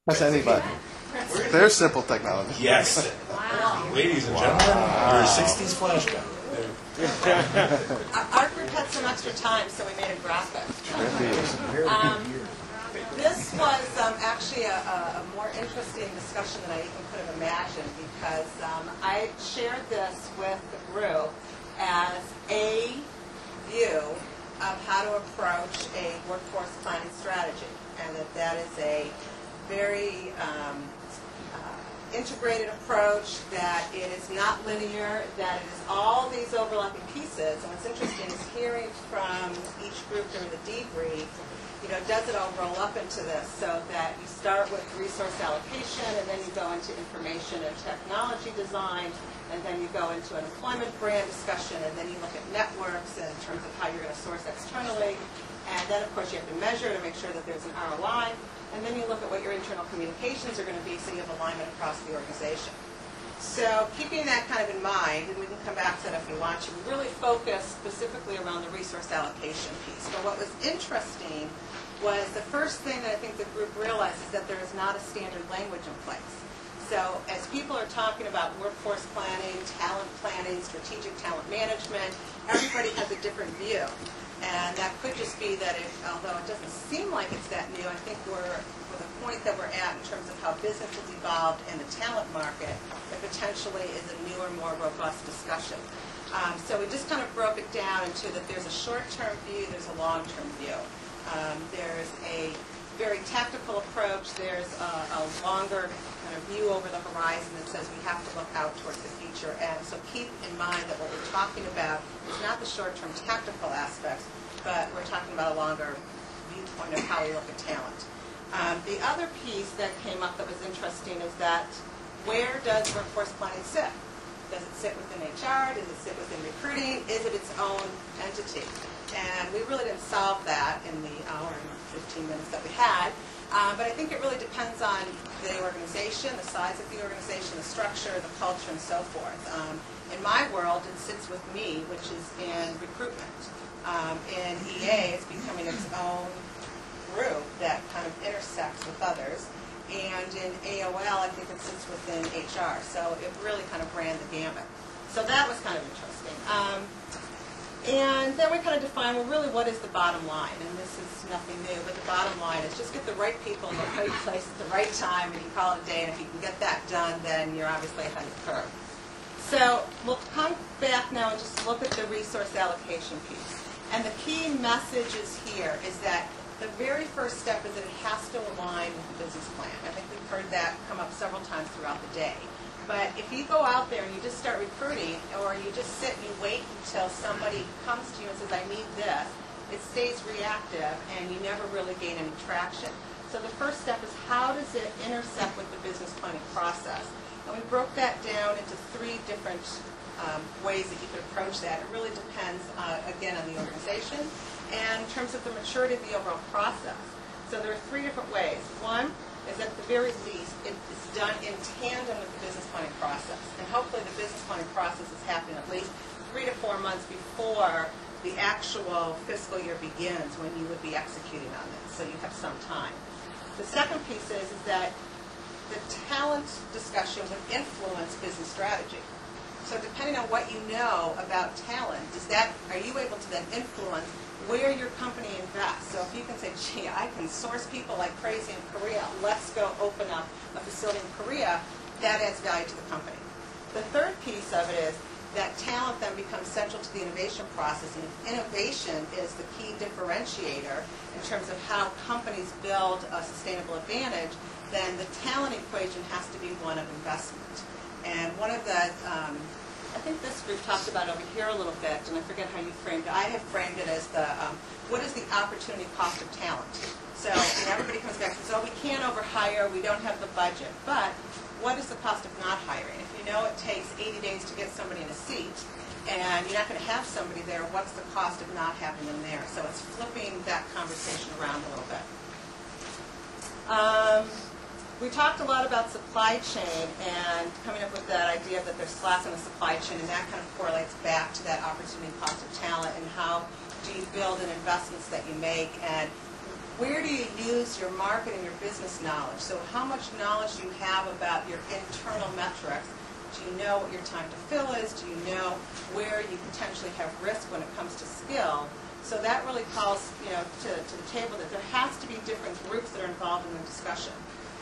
That's anybody. They're simple technology. Yes. Wow. Ladies and gentlemen, your 60s flashback. Our group had some extra time, so we made a graphic. This was actually a more interesting discussion than I even could have imagined, because I shared this with the group as a view of how to approach a workforce planning strategy, and that is a very integrated approach, that it is not linear, that it is all these overlapping pieces. And what's interesting is hearing from each group during the debrief, does it all roll up into this, so that you start with resource allocation, and then you go into information and technology design, and then you go into an employment brand discussion, and then you look at networks in terms of how you're going to source externally, and then of course you have to measure to make sure that there's an ROI, and then you look at what your internal communications are going to be, so you have alignment across the organization. So keeping that kind of in mind, and we can come back to that if you want to, we really focus specifically around the resource allocation piece. But what was interesting was the first thing that I think the group realized is that there is not a standard language in place. So as people are talking about workforce planning, strategic talent management, everybody has a different view. And that could just be that, although it doesn't seem like it's that new, I think we're the point that we're at in terms of how business has evolved in the talent market, it potentially is a newer, more robust discussion. So we just kind of broke it down into that there's a short-term view, there's a long-term view. There's a very tactical approach, there's a longer kind of view over the horizon that says we have to look out towards the future. And so keep in mind that what we're talking about is not the short-term tactical aspects, but we're talking about a longer viewpoint of how we look at talent. The other piece that came up that was interesting is that where does workforce planning sit? Does it sit within HR? Does it sit within recruiting? Is it its own entity? And we really didn't solve that in the hour and 15 minutes that we had. But I think it really depends on the organization, the size of the organization, the structure, the culture, and so forth. In my world, it sits with me, which is in recruitment. In EA, it's becoming its own group that kind of intersects with others. And in AOL, I think it sits within HR. So it really kind of ran the gamut. So that was kind of interesting. And then we kind of define, well, really, what is the bottom line? And this is nothing new, but the bottom line is just get the right people in the right place at the right time, and you call it a day. And if you can get that done, then you're obviously ahead of the curve. So we'll come back now and just look at the resource allocation piece. And the key message is here is that the very first step is that it has to align with the business plan. I think we've heard that come up several times throughout the day. But if you go out there and you just start recruiting, or you just sit and you wait until somebody comes to you and says, I need this, it stays reactive and you never really gain any traction. So the first step is, how does it intersect with the business planning process? And we broke that down into 3 different ways that you could approach that. It really depends, again, on the organization and in terms of the maturity of the overall process. So there are 3 different ways. One is that at the very least, it is done in tandem with the business planning process. And hopefully the business planning process is happening at least 3 to 4 months before the actual fiscal year begins, when you would be executing on this. So you have some time. The second piece is that the talent discussion would influence business strategy. So depending on what you know about talent, are you able to then influence where your company invests? So if you can say, gee, I can source people like crazy in Korea, let's go open up a facility in Korea, that adds value to the company. The third piece of it is that talent then becomes central to the innovation process, and innovation is the key differentiator in terms of how companies build a sustainable advantage. Then the talent equation has to be one of investment. And one of the, I think this group talked about over here a little bit, and I forget how you framed it. I have framed it as the, what is the opportunity cost of talent? So everybody comes back and says, oh, we can't overhire, we don't have the budget. But what is the cost of not hiring? If you know it takes 80 days to get somebody in a seat, and you're not going to have somebody there, what's the cost of not having them there? So it's flipping that conversation around a little bit. We talked a lot about supply chain and coming up with that idea that there's slats in the supply chain, and that kind of correlates back to that opportunity cost of talent and how do you build in investments that you make, and where do you use your marketing, your business knowledge? So how much knowledge do you have about your internal metrics? Do you know what your time to fill is? Do you know where you potentially have risk when it comes to skill? So that really calls, to the table that there has to be different groups that are involved in the discussion.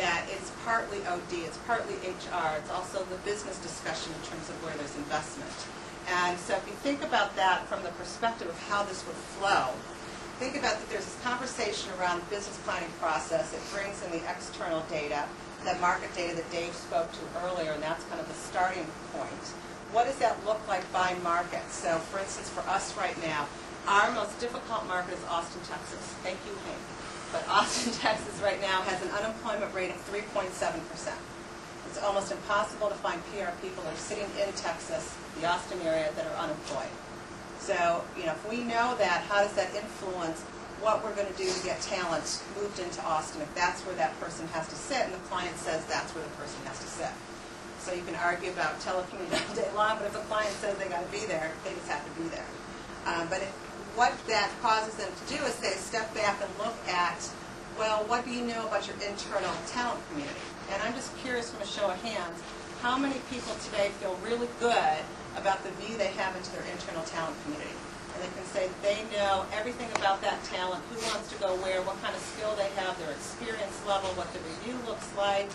That it's partly OD, it's partly HR, it's also the business discussion in terms of where there's investment. And so if you think about that from the perspective of how this would flow, think about that there's this conversation around the business planning process. It brings in the external data, that market data that Dave spoke to earlier, and that's kind of the starting point. What does that look like by market? So for instance, for us right now, our most difficult market is Austin, Texas. Thank you, Hank. But Austin, Texas right now has an unemployment rate of 3.7%. It's almost impossible to find PR people that are sitting in Texas, the Austin area, that are unemployed. So, if we know that, how does that influence what we're going to do to get talent moved into Austin if that's where that person has to sit and the client says that's where the person has to sit? So you can argue about telecommuting all day long, but if the client says they got to be there, they just have to be there. What that causes them to do is they step back and look at, well, what do you know about your internal talent community? And I'm just curious from a show of hands, how many people today feel really good about the view they have into their internal talent community? And they can say that they know everything about that talent, who wants to go where, what kind of skill they have, their experience level, what the review looks like.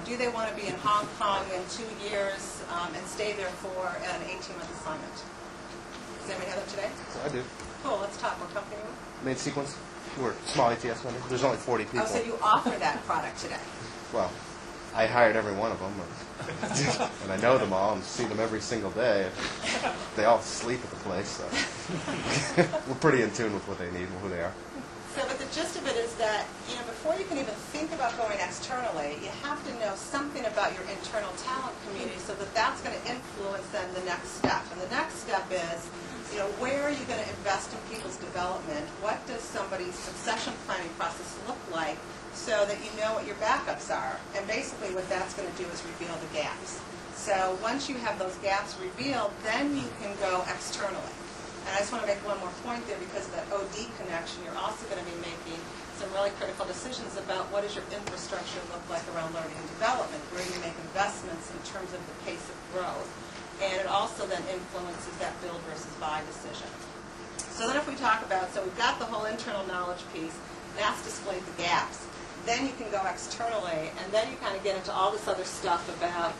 Do they want to be in Hong Kong in 2 years and stay there for an 18-month assignment? Does anybody have that today? I do. Cool, let's talk. What company are we? Main Sequence. We're a small ATS vendor. There's only 40 people. Oh, so you offer that product today? Well, I hired every one of them, and I know them all and see them every single day. They all sleep at the place, so we're pretty in tune with what they need and who they are. So, but the gist of it is that, before you can even think about going externally, you have to know something about your internal talent community so that that's going to influence then the next step. And the next step is, where are you going to invest in people's development? What does somebody's succession planning process look like so that you know what your backups are? And basically what that's going to do is reveal the gaps. So once you have those gaps revealed, then you can go externally. And I just want to make one more point there because of that OD connection. You're also going to be making some really critical decisions about what does your infrastructure look like around learning and development, where you make investments in terms of the pace of growth. And it also then influences that build versus buy decision. So then if we talk about, so we've got the whole internal knowledge piece, that's displayed the gaps. Then you can go externally, and then you kind of get into all this other stuff about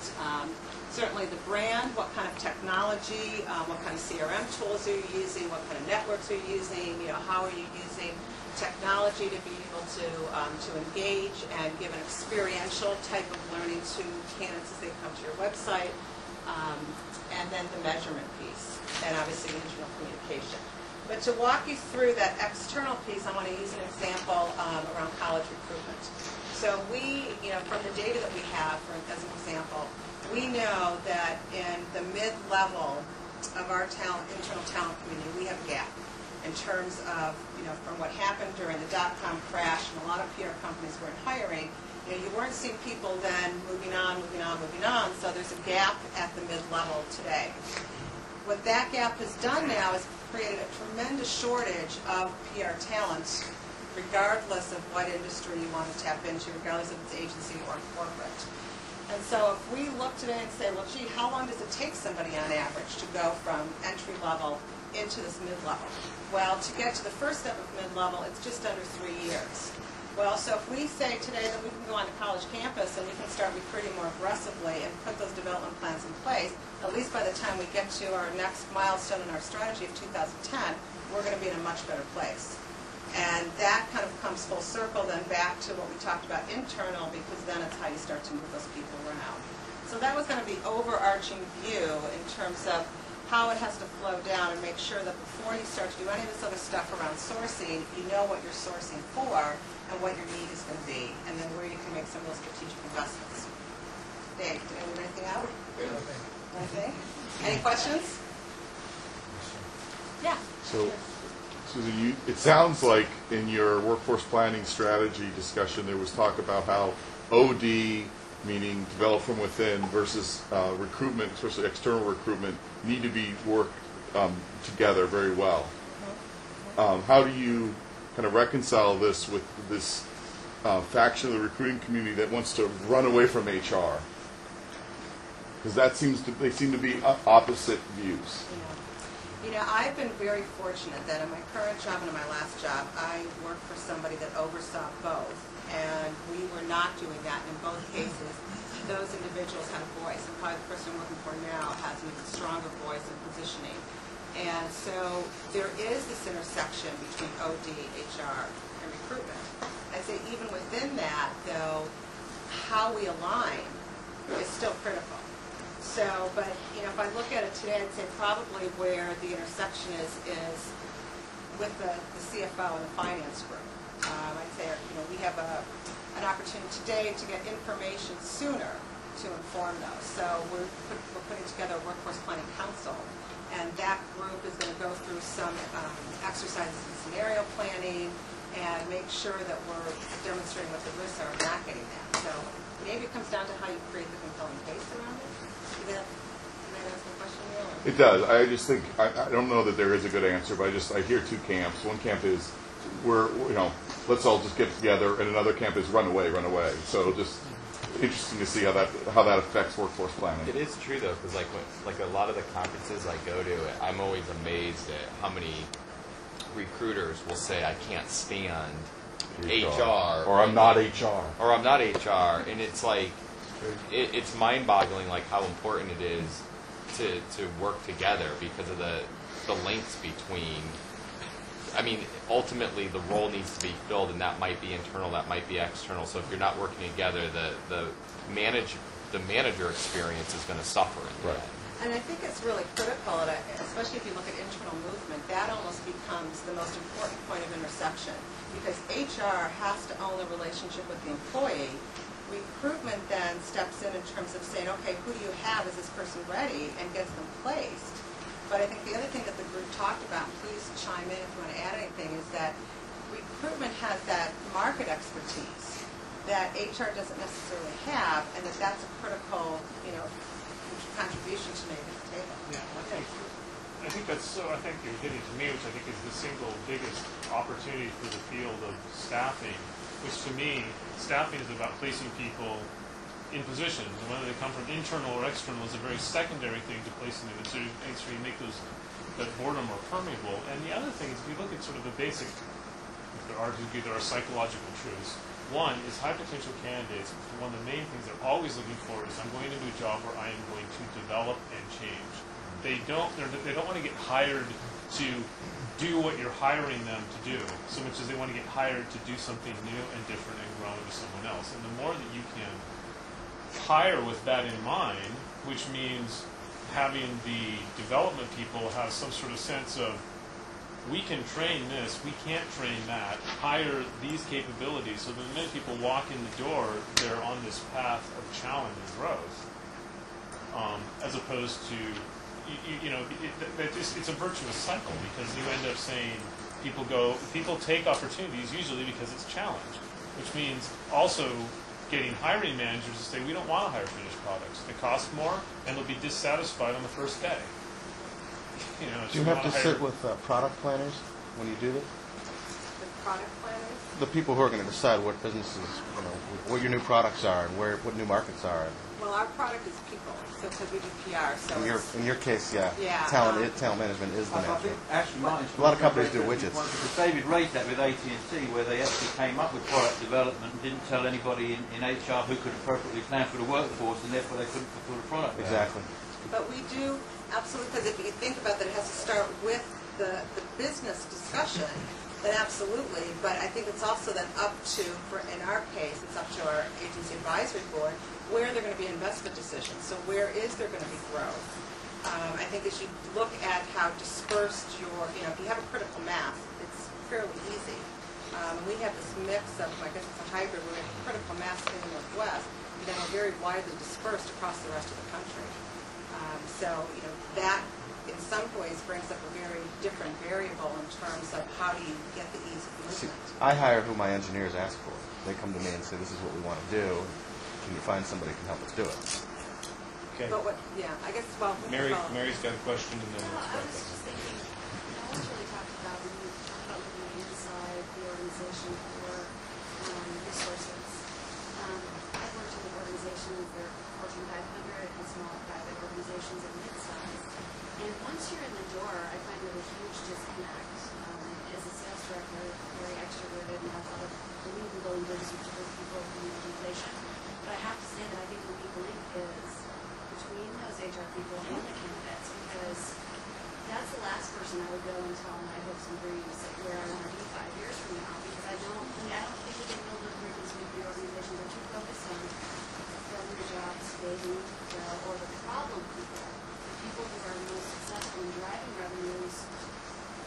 certainly the brand, what kind of technology, what kind of CRM tools are you using, what kind of networks are you using, how are you using technology to be able to engage and give an experiential type of learning to candidates as they come to your website. And then the measurement piece, and obviously the internal communication. But to walk you through that external piece, I want to use an example around college recruitment. So we, from the data that we have, as an example, we know that in the mid-level of our internal talent community, we have a gap in terms of, from what happened during the dot-com crash, and a lot of PR companies weren't hiring. You weren't seeing people then moving on, so there's a gap at the mid-level today. What that gap has done now is created a tremendous shortage of PR talent, regardless of what industry you want to tap into, regardless if it's agency or corporate. And so if we look today and say, well, gee, how long does it take somebody on average to go from entry-level into this mid-level? Well, to get to the first step of mid-level, it's just under 3 years. Well, so if we say today that we can go on to college campus and we can start recruiting more aggressively and put those development plans in place, at least by the time we get to our next milestone in our strategy of 2010, we're going to be in a much better place. And that kind of comes full circle then back to what we talked about internal, because then it's how you start to move those people around. So that was kind of the overarching view in terms of how it has to flow down and make sure that before you start to do any of this other stuff around sourcing, you know what you're sourcing for and what your need is going to be, and then where you can make some of those strategic investments. Dave, did I leave anything out? Anything? Any questions? Yeah. So Susan, it sounds like in your workforce planning strategy discussion there was talk about how OD, meaning develop from within, versus recruitment, especially external recruitment, need to be worked together very well. How do you kind of reconcile this with this faction of the recruiting community that wants to run away from HR? Because they seem to be opposite views. You know, I've been very fortunate that in my current job and in my last job, I worked for somebody that oversaw both, and we were not doing that. In both cases, those individuals had a voice, and probably the person I'm working for now has an even stronger voice and positioning. And so there is this intersection between OD, HR, and recruitment. I'd say even within that, though, how we align is still critical. So, but, you know, if I look at it today, I'd say probably where the intersection is with the CFO and the finance group. I'd say, you know, we have an opportunity today to get information sooner to inform those. So we're putting together a workforce planning council, and that group is going to go through some exercises in scenario planning and make sure that we're demonstrating what the risks are of not getting that. So maybe it comes down to how you create the compelling case around it. Did that answer the question, Neil? It does. I just think I don't know that there is a good answer, but I hear two camps. One camp is let's all just get together, and another camp is run away. So just interesting to see how that affects workforce planning. It is true though, because like a lot of the conferences I go to, I'm always amazed at how many recruiters will say I can't stand HR, or I'm not HR, and it's like. It's mind-boggling, like how important it is to work together because of the links between. I mean, ultimately, the role needs to be filled, and that might be internal, that might be external. So if you're not working together, the manager experience is going to suffer in the end. And I think it's really critical, especially if you look at internal movement, that almost becomes the most important point of intersection, because HR has to own the relationship with the employee. Recruitment then steps in terms of saying, okay, who do you have? Is this person ready? And gets them placed. But I think the other thing that the group talked about, please chime in if you want to add anything, is that recruitment has that market expertise that HR doesn't necessarily have, and that's a critical, contribution to make at the table. Yeah, I think that's so. I think you're getting to me, which I think is the single biggest opportunity for the field of staffing. Which to me, staffing is about placing people in positions, and whether they come from internal or external is a very secondary thing to placing them in. So you make that boredom more permeable. And the other thing is, if you look at sort of the basic, there are psychological truths. One is high potential candidates. One of the main things they're always looking for is I'm going into a job where I am going to develop and change. They don't want to get hired to do what you're hiring them to do, so much as they want to get hired to do something new and different and grow into someone else. And the more that you can hire with that in mind, which means having the development people have some sort of sense of, we can train this, we can't train that, hire these capabilities, so the minute people walk in the door, they're on this path of challenge and growth, as opposed to it's a virtuous cycle, because you end up saying people take opportunities usually because it's challenge, which means also getting hiring managers to say, we don't want to hire finished products. They cost more, and they'll be dissatisfied on the first day. Do you have to sit with product planners when you do this? The product planners? The people who are going to decide what businesses, what your new products are and what new markets are. Well, our product is people, so because we do PR. So in your case, yeah, talent management is the I think management. actually A lot of companies do widgets. Because David raised that with AT&T, where they actually came up with product development and didn't tell anybody in HR who could appropriately plan for the workforce, and therefore they couldn't fulfill the product. Exactly. But we do, absolutely, because if you think about that, it has to start with the business discussion, then absolutely. But I think it's also then up to, in our case, it's up to our agency advisory board, where they're going to be investment decisions. So where is there going to be growth? I think as you look at how dispersed if you have a critical mass, it's fairly easy. We have this mix of, I guess it's a hybrid, where we have critical mass in the Northwest, and then we're very widely dispersed across the rest of the country. So, that in some ways brings up a very different variable in terms of how do you get the ease of movement. I hire who my engineers ask for. They come to me and say, this is what we want to do. Can you find somebody who can help us do it? Okay. But I guess, Mary's got a question, and then I was just thinking, no one's really talked about when you talk about looking inside the door, I find it a huge disconnect. As a sales director, very extroverted and have a lot of believe in building bridges with different people in the organization. But I have to say that I think the weak link is between those HR people and the candidates, because that's the last person I would go and tell my hopes and dreams of where I want to be 5 years from now, because I don't think that they build those bridges with the organizations. They're too focused on filling the jobs, saving, or the problem people, the people who are most successful in driving revenues,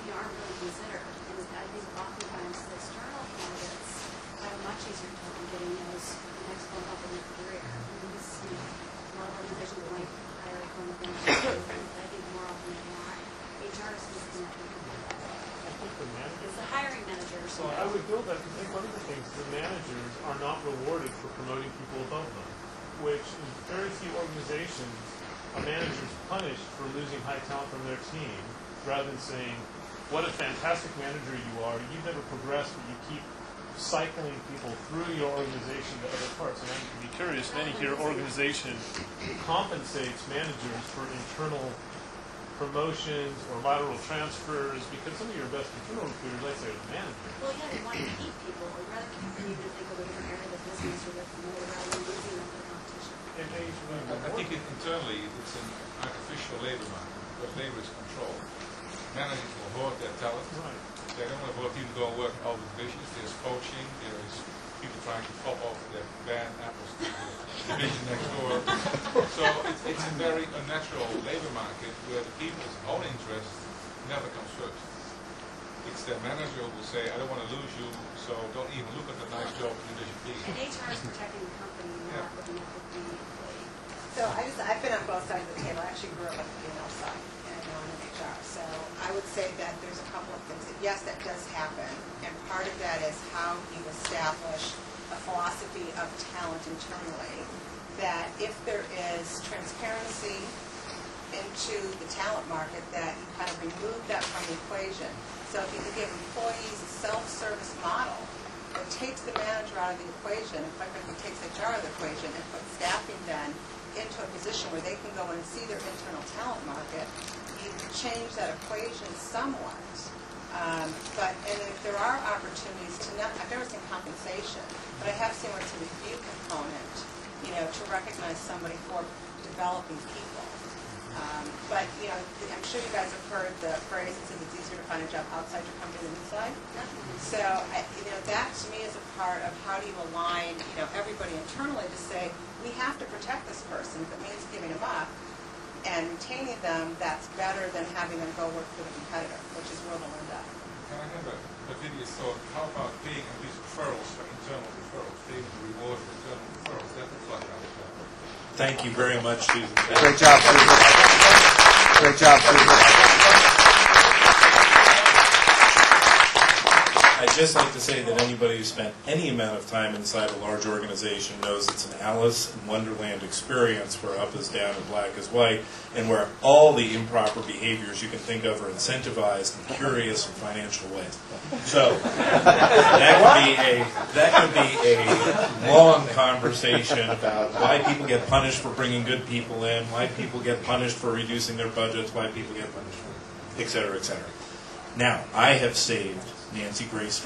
aren't really considered. And I think oftentimes the external candidates have a much easier time getting those next bump up in their career. And this, a lot of organizations might hire from within, I think more often than not, HR is disconnected from that. I think the manager. It's the hiring managers. So I would build that, because I think one of the things, the managers are not rewarded for promoting people above them, which in very few organizations, a manager is punished for losing high talent from their team, rather than saying, what a fantastic manager you are, you've never progressed, but you keep cycling people through your organization to other parts. And I'd be curious if any of your organization compensates managers for internal promotions or lateral transfers, because some of your best internal recruiters, I'd say, are the managers. Well, yeah, they want to keep people. They'd rather continue to think of a different area of the business or get promoted rather than losing them to the competition. And they usually I think internally it's an artificial labor market, because labor is controlled. Managers will hoard their talent. Right. They don't want to hoard people going work in all the divisions. There's poaching. There is people trying to pop off their bad apples to the division next door. So it's a very unnatural labor market where the people's own interest never comes first. It's their manager who will say, I don't want to lose you, so don't even look at the nice job in Division B. And HR is protecting the company, not looking at the employee. So I've been on both sides of the table. I actually grew up on the female side and now I'm in HR. So I would say that there's a couple of things. Yes, that does happen. And part of that is how you establish a philosophy of talent internally, that if there is transparency into the talent market, that you kind of remove that from the equation. So if you can give employees a self-service model that takes the manager out of the equation, and quite frankly takes HR out of the equation, and puts staffing then into a position where they can go and see their internal talent market, you can change that equation somewhat. And if there are opportunities to not, I've never seen compensation, but I have seen where it's a review component, to recognize somebody for developing people. But, I'm sure you guys have heard the phrase that says it's easier to find a job outside your company than inside. So, that to me is a part of how do you align, everybody internally to say, we have to protect this person. If it means giving them up and retaining them, that's better than having them go work for the competitor, which is where they'll end up. Can I have a video thought? How about paying at least referrals for internal referrals, paying the reward for internal referrals? That would flush out the job. Thank you very much, Susan. Great job, Susan. Great job, Susan. I'd just like to say that anybody who spent any amount of time inside a large organization knows it's an Alice in Wonderland experience where up is down and black is white, and where all the improper behaviors you can think of are incentivized in curious and financial ways. So that could be a long conversation about why people get punished for bringing good people in, why people get punished for reducing their budgets, why people get punished for, et cetera, et cetera. Now, I have saved Nancy Grace